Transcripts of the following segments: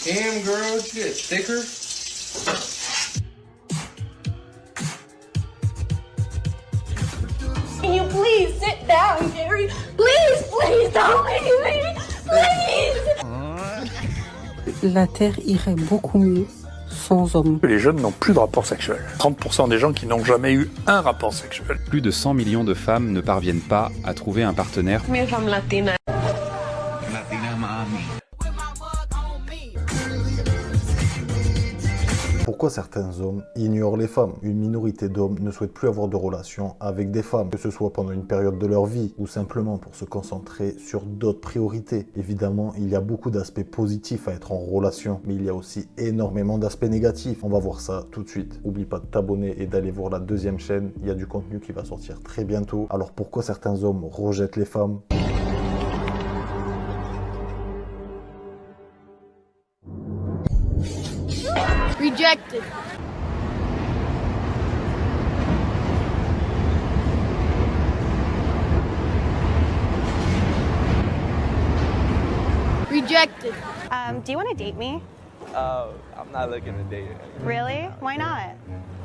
Damn, girl, you get thicker. Can you please sit down, Gary? Please, please don't leave me. Please. La Terre irait beaucoup mieux sans hommes. Les jeunes n'ont plus de rapport sexuel. 30% des gens qui n'ont jamais eu un rapport sexuel. Plus de 100 millions de femmes ne parviennent pas à trouver un partenaire. Mi femme latina. Pourquoi certains hommes ignorent les femmes? Une minorité d'hommes ne souhaite plus avoir de relations avec des femmes, que ce soit pendant une période de leur vie ou simplement pour se concentrer sur d'autres priorités. Évidemment, il y a beaucoup d'aspects positifs à être en relation, mais il y a aussi énormément d'aspects négatifs. On va voir ça tout de suite. N'oublie pas de t'abonner et d'aller voir la deuxième chaîne. Il y a du contenu qui va sortir très bientôt. Alors pourquoi certains hommes rejettent les femmes? Rejected. Rejected. Do you want to date me? I'm not looking to date it. Really? Why not?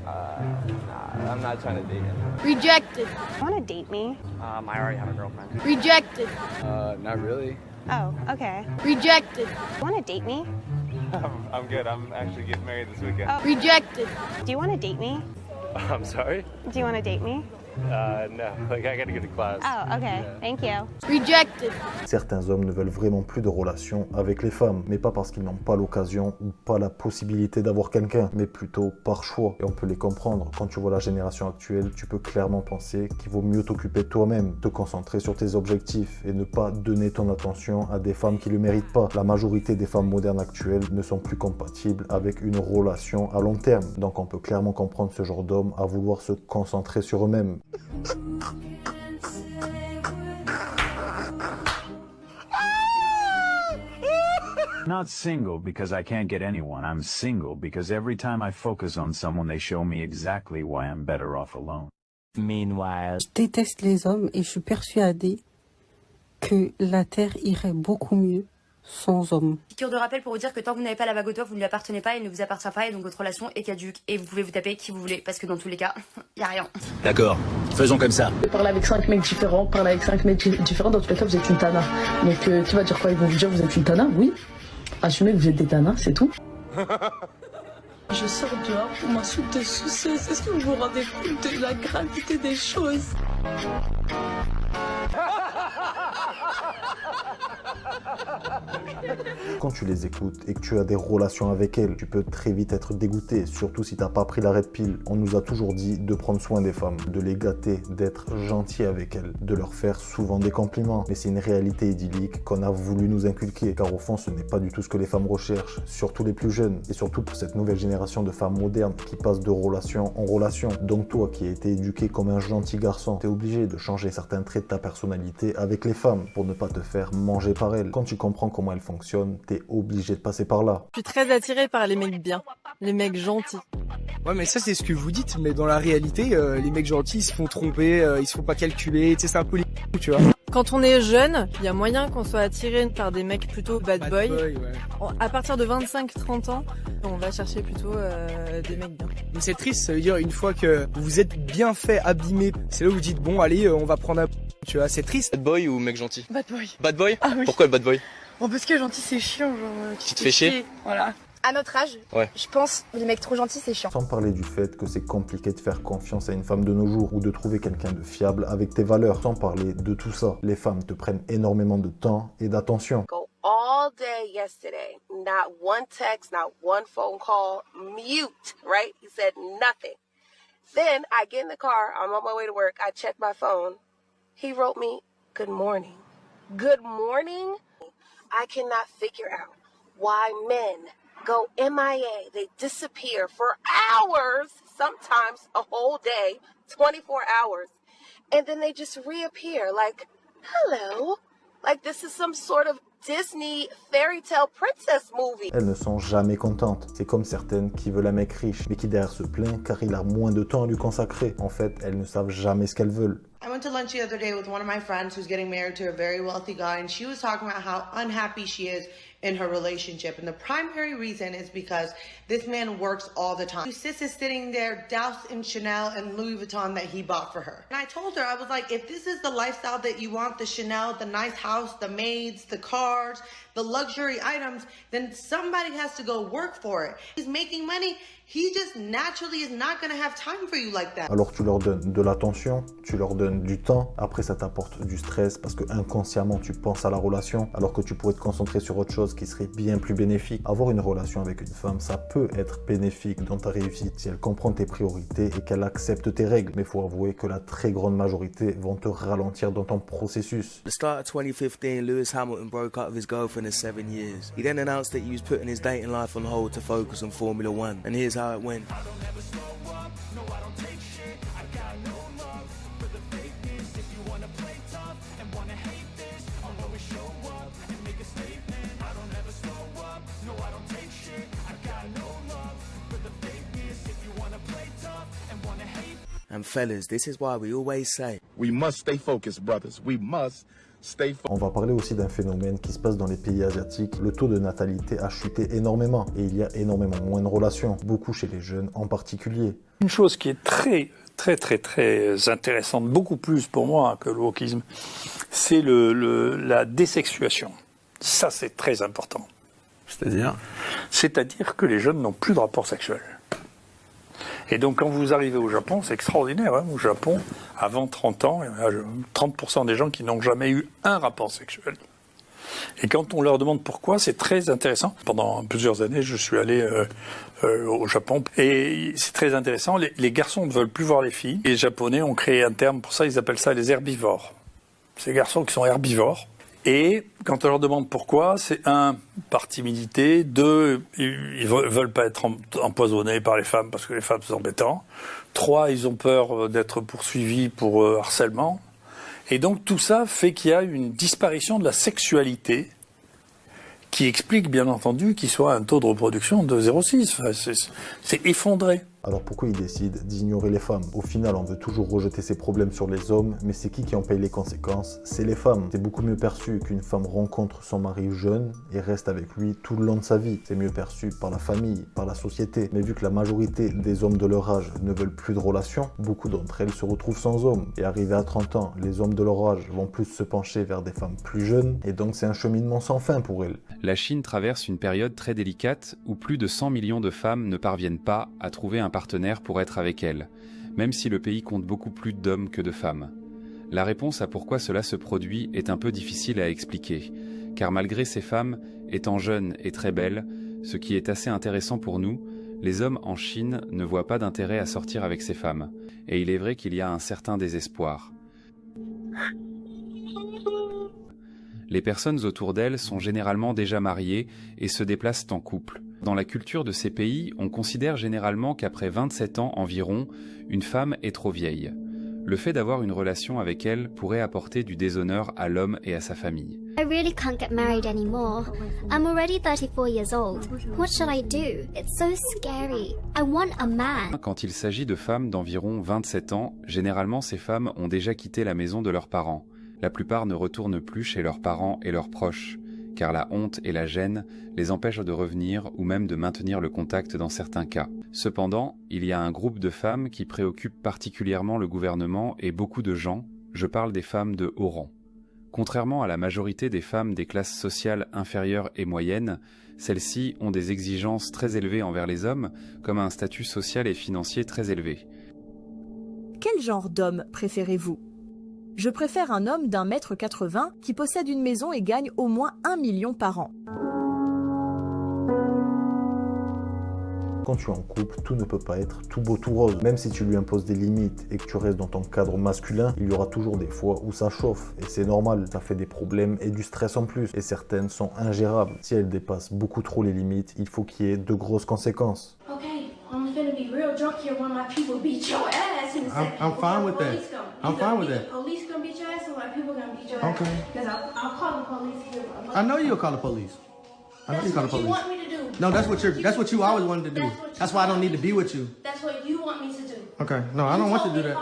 Nah, I'm not trying to date him. Rejected. You want to date me? I already have a girlfriend. Rejected. Not really. Oh, okay. Rejected. You want to date me? I'm good. I'm actually getting married this weekend. Oh. Rejected. Do you want to date me? I'm sorry? Do you want to date me? No. Like, I gotta get to class. Oh, okay. Yeah. Thank you. Rejected. Certains hommes ne veulent vraiment plus de relations avec les femmes, mais pas parce qu'ils n'ont pas l'occasion ou pas la possibilité d'avoir quelqu'un, mais plutôt par choix. Et on peut les comprendre. Quand tu vois la génération actuelle, tu peux clairement penser qu'il vaut mieux t'occuper de toi-même, te concentrer sur tes objectifs et ne pas donner ton attention à des femmes qui ne le méritent pas. La majorité des femmes modernes actuelles ne sont plus compatibles avec une relation à long terme. Donc on peut clairement comprendre ce genre d'hommes à vouloir se concentrer sur eux-mêmes. Not single because I can't get anyone. I'm single because every time I focus on someone, they show me exactly why I'm better off alone. Meanwhile. Je déteste les hommes et je suis persuadée que la Terre irait beaucoup mieux sans hommes. Piqûre de rappel pour vous dire que tant que vous n'avez pas la bague au doigt, vous ne lui appartenez pas, il ne vous appartient pas et donc votre relation est caduque et vous pouvez vous taper qui vous voulez parce que dans tous les cas, il n'y a rien. D'accord, faisons comme ça. Parler avec 5 mecs différents, dans tous les cas vous êtes une tana. Donc tu vas dire quoi? Ils vont vous dire vous êtes une tana? Oui. Assumez que vous êtes des tanas, c'est tout. Je sors dehors pour ma soupe de saucisses. Est-ce que vous vous rendez compte de la gravité des choses? Quand tu les écoutes et que tu as des relations avec elles, tu peux très vite être dégoûté, surtout si t'as pas pris la red pill. On nous a toujours dit de prendre soin des femmes, de les gâter, d'être gentil avec elles, de leur faire souvent des compliments. Mais c'est une réalité idyllique qu'on a voulu nous inculquer, car au fond ce n'est pas du tout ce que les femmes recherchent, surtout les plus jeunes, et surtout pour cette nouvelle génération de femmes modernes qui passent de relation en relation. Donc toi qui as été éduqué comme un gentil garçon, t'es obligé de changer certains traits de ta personnalité avec les femmes pour ne pas te faire manger par elles. Quand tu comprends comment elles fonctionnent, t'es obligé de passer par là. Je suis très attirée par les mecs bien, les mecs gentils. Ouais, mais ça c'est ce que vous dites, mais dans la réalité, les mecs gentils ils se font tromper, ils se font pas calculer, tu sais, c'est un peu les tu vois. Quand on est jeune, il y a moyen qu'on soit attiré par des mecs plutôt bad boy. Ouais. À partir de 25-30 ans, on va chercher plutôt des mecs bien. Mais c'est triste, ça veut dire une fois que vous vous êtes bien fait abîmer, c'est là où vous dites bon allez, on va prendre un tu vois, c'est triste. Bad boy ou mec gentil? Bad boy. Bad boy? Ah oui. Pourquoi le bad boy? Bon, parce que gentil c'est chiant, genre. Tu te fais chier? Voilà. À notre âge, ouais. Je pense les mecs trop gentils c'est chiant. Sans parler du fait que c'est compliqué de faire confiance à une femme de nos jours ou de trouver quelqu'un de fiable avec tes valeurs. Sans parler de tout ça, les femmes te prennent énormément de temps et d'attention. All day yesterday, not one text, not one phone call, mute, right? He said nothing. Then I get in the car, I'm on my way to work, I check my phone. He wrote me, good morning. Good morning? I cannot figure out why men go MIA. They disappear for hours, sometimes a whole day, 24 hours. And then they just reappear like, hello. Like this is some sort of Disney fairy tale princess movie. Elles ne sont jamais contentes. C'est comme certaines qui veulent un mec riche, mais qui derrière se plaint car il a moins de temps à lui consacrer. En fait, elles ne savent jamais ce qu'elles veulent. I went to lunch the other day with one of my friends who's getting married to a very wealthy guy, and she was talking about how unhappy she is in her relationship. And the primary reason is because this man works all the time. Sis is sitting there doused in Chanel and Louis Vuitton that he bought for her. And I told her, I was like, if this is the lifestyle that you want, the Chanel, the nice house, the maids, the cars, the luxury items, then somebody has to go work for it. He's making money. He just naturally is not going to have time for you like that. Alors tu leur donnes de l'attention, tu leur donnes du temps, après ça t'apporte du stress parce que inconsciemment tu penses à la relation alors que tu pourrais te concentrer sur autre chose qui serait bien plus bénéfique. Avoir une relation avec une femme, ça peut être bénéfique dans ta réussite si elle comprend tes priorités et qu'elle accepte tes règles. Mais il faut avouer que la très grande majorité vont te ralentir dans ton processus. At the start of 2015, Lewis Hamilton broke up with his girlfriend of 7 years. He then announced that he was putting his dating life on hold to focus on Formula One. And here's how it went. And fellas, this is why we always say, we must stay focused, brothers. We must stay focused. On va parler aussi d'un phénomène qui se passe dans les pays asiatiques. Le taux de natalité a chuté énormément et il y a énormément moins de relations, beaucoup chez les jeunes en particulier. Une chose qui est très intéressante, beaucoup plus pour moi que le wokisme, c'est la désexuation. Ça, c'est très important. C'est-à-dire ? C'est-à-dire que les jeunes n'ont plus de rapport sexuel. Et donc, quand vous arrivez au Japon, c'est extraordinaire. Hein, au Japon, avant 30 ans, il y a 30% des gens qui n'ont jamais eu un rapport sexuel. Et quand on leur demande pourquoi, c'est très intéressant. Pendant plusieurs années, je suis allé au Japon. Et c'est très intéressant. Les garçons ne veulent plus voir les filles. Et les Japonais ont créé un terme pour ça. Ils appellent ça les herbivores. Ces garçons qui sont herbivores. Et quand on leur demande pourquoi, c'est 1, par timidité, 2, ils veulent pas être empoisonnés par les femmes parce que les femmes sont embêtantes, 3, ils ont peur d'être poursuivis pour harcèlement. Et donc tout ça fait qu'il y a une disparition de la sexualité qui explique bien entendu qu'il soit un taux de reproduction de 0,6. Enfin, c'est effondré. Alors pourquoi ils décident d'ignorer les femmes? Au final, on veut toujours rejeter ces problèmes sur les hommes, mais c'est qui en paye les conséquences? C'est les femmes. C'est beaucoup mieux perçu qu'une femme rencontre son mari jeune et reste avec lui tout le long de sa vie. C'est mieux perçu par la famille, par la société. Mais vu que la majorité des hommes de leur âge ne veulent plus de relations, beaucoup d'entre elles se retrouvent sans hommes. Et arrivés à 30 ans, les hommes de leur âge vont plus se pencher vers des femmes plus jeunes, et donc c'est un cheminement sans fin pour elles. La Chine traverse une période très délicate où plus de 100 millions de femmes ne parviennent pas à trouver un partenaire pour être avec elles, même si le pays compte beaucoup plus d'hommes que de femmes. La réponse à pourquoi cela se produit est un peu difficile à expliquer, car malgré ces femmes étant jeunes et très belles, ce qui est assez intéressant pour nous, les hommes en Chine ne voient pas d'intérêt à sortir avec ces femmes, et il est vrai qu'il y a un certain désespoir. Les personnes autour d'elles sont généralement déjà mariées et se déplacent en couple. Dans la culture de ces pays, on considère généralement qu'après 27 ans environ, une femme est trop vieille. Le fait d'avoir une relation avec elle pourrait apporter du déshonneur à l'homme et à sa famille. I really can't get married anymore. I'm already 34 years old. What should I do? It's so scary. I want a man. Quand il s'agit de femmes d'environ 27 ans, généralement ces femmes ont déjà quitté la maison de leurs parents. La plupart ne retournent plus chez leurs parents et leurs proches, car la honte et la gêne les empêchent de revenir ou même de maintenir le contact dans certains cas. Cependant, il y a un groupe de femmes qui préoccupe particulièrement le gouvernement et beaucoup de gens, je parle des femmes de haut rang. Contrairement à la majorité des femmes des classes sociales inférieures et moyennes, celles-ci ont des exigences très élevées envers les hommes, comme un statut social et financier très élevé. Quel genre d'homme préférez-vous ? Je préfère un homme d'1,80 m qui possède une maison et gagne au moins 1 million par an. Quand tu es en couple, tout ne peut pas être tout beau tout rose. Même si tu lui imposes des limites et que tu restes dans ton cadre masculin, il y aura toujours des fois où ça chauffe. Et c'est normal, ça fait des problèmes et du stress en plus. Et certaines sont ingérables. Si elles dépassent beaucoup trop les limites, il faut qu'il y ait de grosses conséquences. I'm gonna be real drunk here when my people beat your ass in a second. I'm fine with that. I'm fine with that. The police gonna beat your ass and my people gonna beat your ass. Okay. Because I'll call the police here. I know you'll call the police. I know you call the police. That's what you want me to do. No, that's what you always wanted to do. That's why I don't need to be with you. That's what you want me to do. Okay. No, I don't want to do that.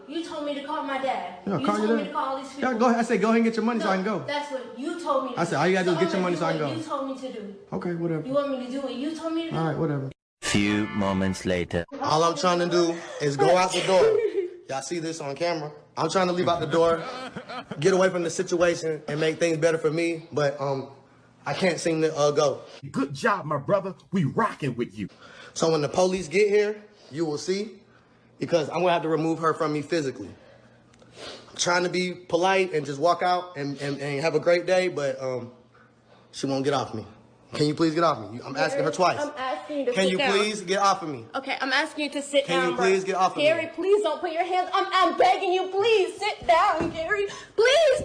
You told me to call my my dad. Yeah, you call told your me dad. to call these people. Yeah, go ahead. I said go ahead and get your money so I can go. That's what you told me to do. I said all you gotta do is So get your I'm money so I gonna can do go. what you told me to do. Okay, whatever. You want me to do what you told me to do? All right, whatever. Few moments later. All I'm trying to do is go out the door. Y'all see this on camera? I'm trying to leave out the door, get away from the situation, and make things better for me, but I can't seem to go. Good job, my brother. We rocking with you. So when the police get here, you will see, because I'm gonna have to remove her from me physically. I'm trying to be polite and just walk out and have a great day, but she won't get off me. Can you please get off me? I'm asking her twice. I'm asking you to Can sit you down. please get off of me? Okay, I'm asking you to sit Can down. you please get off of me? Gary, please don't put your hands. I'm begging you, please sit down, Gary. Please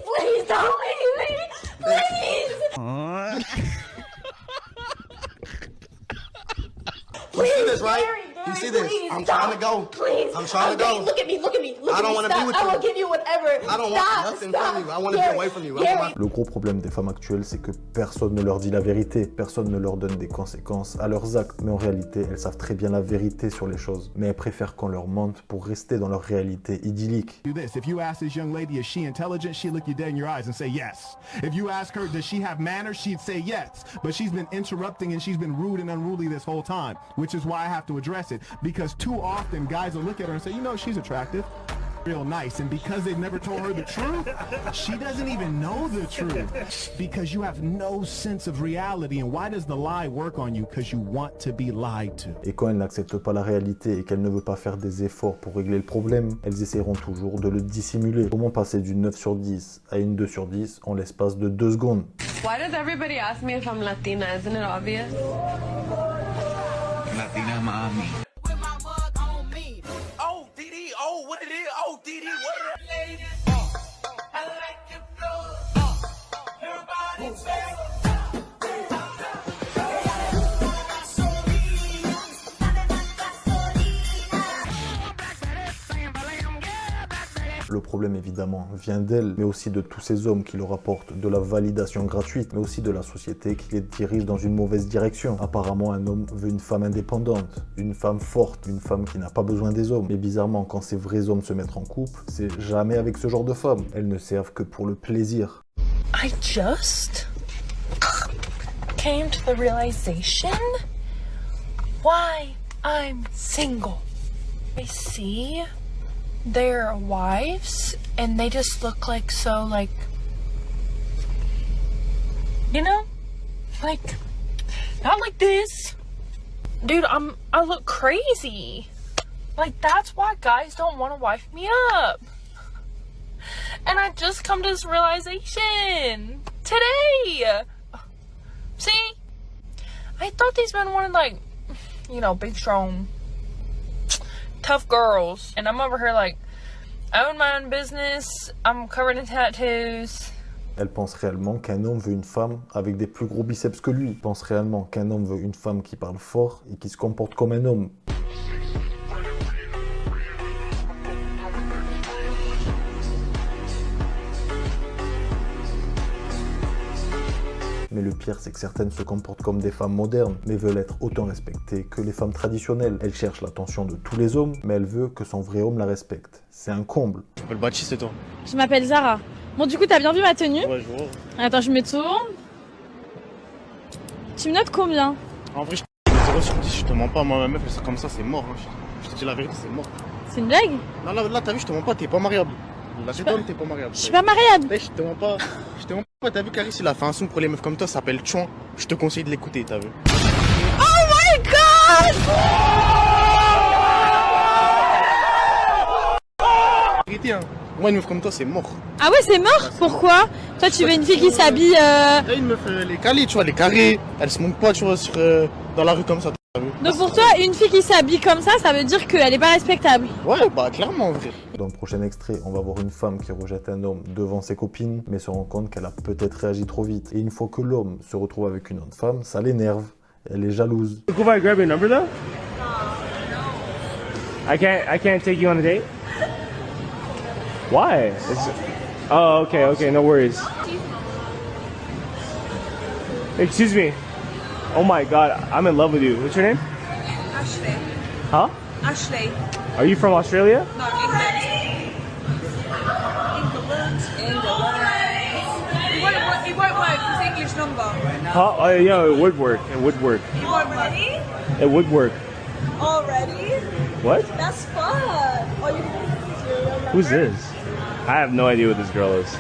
don't leave me. Please. You see this, right? Gary, You see this? please, I'm stop. trying to go. Please. I'm trying to go. Look at me. I don't want wanna be with I you. will give you whatever. I don't want nothing from you. I want to be away from you. Le gros problème des femmes actuelles, c'est que personne ne leur dit la vérité, personne ne leur donne des conséquences à leurs actes. Mais en réalité, elles savent très bien la vérité sur les choses. Mais elles préfèrent qu'on leur mente pour rester dans leur réalité idyllique. Do this. If you ask this young lady, is she intelligent? She'd look you dead in your eyes and say yes. If you ask her, does she have manners? She'd say yes. But she's been interrupting and she's been rude and unruly this whole time, which is why I have to address it. Because too often guys will look at her and say, you know, she's attractive, real nice, and because they've never told her the truth, she doesn't even know the truth, because you have no sense of reality. And why does the lie work on you? Because you want to be lied to. Et quand elles n'acceptent pas la réalité et qu'elles ne veulent pas faire des efforts pour régler le problème, elles essaieront toujours de le dissimuler. Comment passer d'une 9 sur 10 à une 2 sur 10 en l'espace de 2 secondes? Why does everybody ask me if I'm Latina? Isn't it obvious? Latina mami. Le problème évidemment vient d'elle, mais aussi de tous ces hommes qui leur apportent de la validation gratuite, mais aussi de la société qui les dirige dans une mauvaise direction. Apparemment, un homme veut une femme indépendante, une femme forte, une femme qui n'a pas besoin des hommes. Mais bizarrement, quand ces vrais hommes se mettent en couple, c'est jamais avec ce genre de femmes. Elles ne servent que pour le plaisir. I just came to the realization why I'm single. I see their wives and they just look like so like, you know, like not like this. Dude, I look crazy. Like that's why guys don't want to wife me up. And I just come to this realization today. See? I thought these men wanted like, you know, big strong tough girls, and I'm over here like, I own my own business, I'm covered in tattoos. Elle pense réellement qu'un homme veut une femme avec des plus gros biceps que lui. Elle pense réellement qu'un homme veut une femme qui parle fort et qui se comporte comme un homme. Mais le pire, c'est que certaines se comportent comme des femmes modernes, mais veulent être autant respectées que les femmes traditionnelles. Elle cherche l'attention de tous les hommes, mais elle veut que son vrai homme la respecte. C'est un comble. Je m'appelle Baptiste et toi? Je m'appelle Zara. Bon, du coup, t'as bien vu ma tenue? Ouais, je vois. Attends, je me tourne. Tu me notes combien? En vrai, je te 0 sur 10, je te mens pas. Moi, ma meuf, elle sort comme ça, c'est mort. Hein. Je te dis la vérité, c'est mort. C'est une blague? Non, là, t'as vu, je te mens pas, t'es pas mariable. Là, t'es pas mariable. Je suis pas mariable. Je te mens pas. T'as vu, Caris, il a fait un son pour les meufs comme toi, ça s'appelle Chouan. Je te conseille de l'écouter, t'as vu. Oh my god! Vérité, hein. Moi, une meuf comme toi, c'est mort. Ah ouais, c'est mort? Pourquoi? Toi, tu veux une fille qui s'habille Une meuf, elle est calée, tu vois, elle est carrée. Elle se monte pas, tu vois, dans la rue comme ça. Donc pour toi, une fille qui s'habille comme ça veut dire qu'elle est pas respectable? Ouais, bah clairement, en vrai. Dans le prochain extrait, on va voir une femme qui rejette un homme devant ses copines, mais se rend compte qu'elle a peut-être réagi trop vite. Et une fois que l'homme se retrouve avec une autre femme, ça l'énerve. Elle est jalouse. Cool if I grab your number though? I can't take you on a date? Why? Oh, okay, no worries. Excuse me. Oh my god, I'm in love with you. What's your name? Ashley. Huh? Ashley. Are you from Australia? No, England. number. Huh? Yeah, it would work. It would work. Already? It would work. Already? What? That's fun. Oh, you can your number? Who's this? I have no idea what this girl is.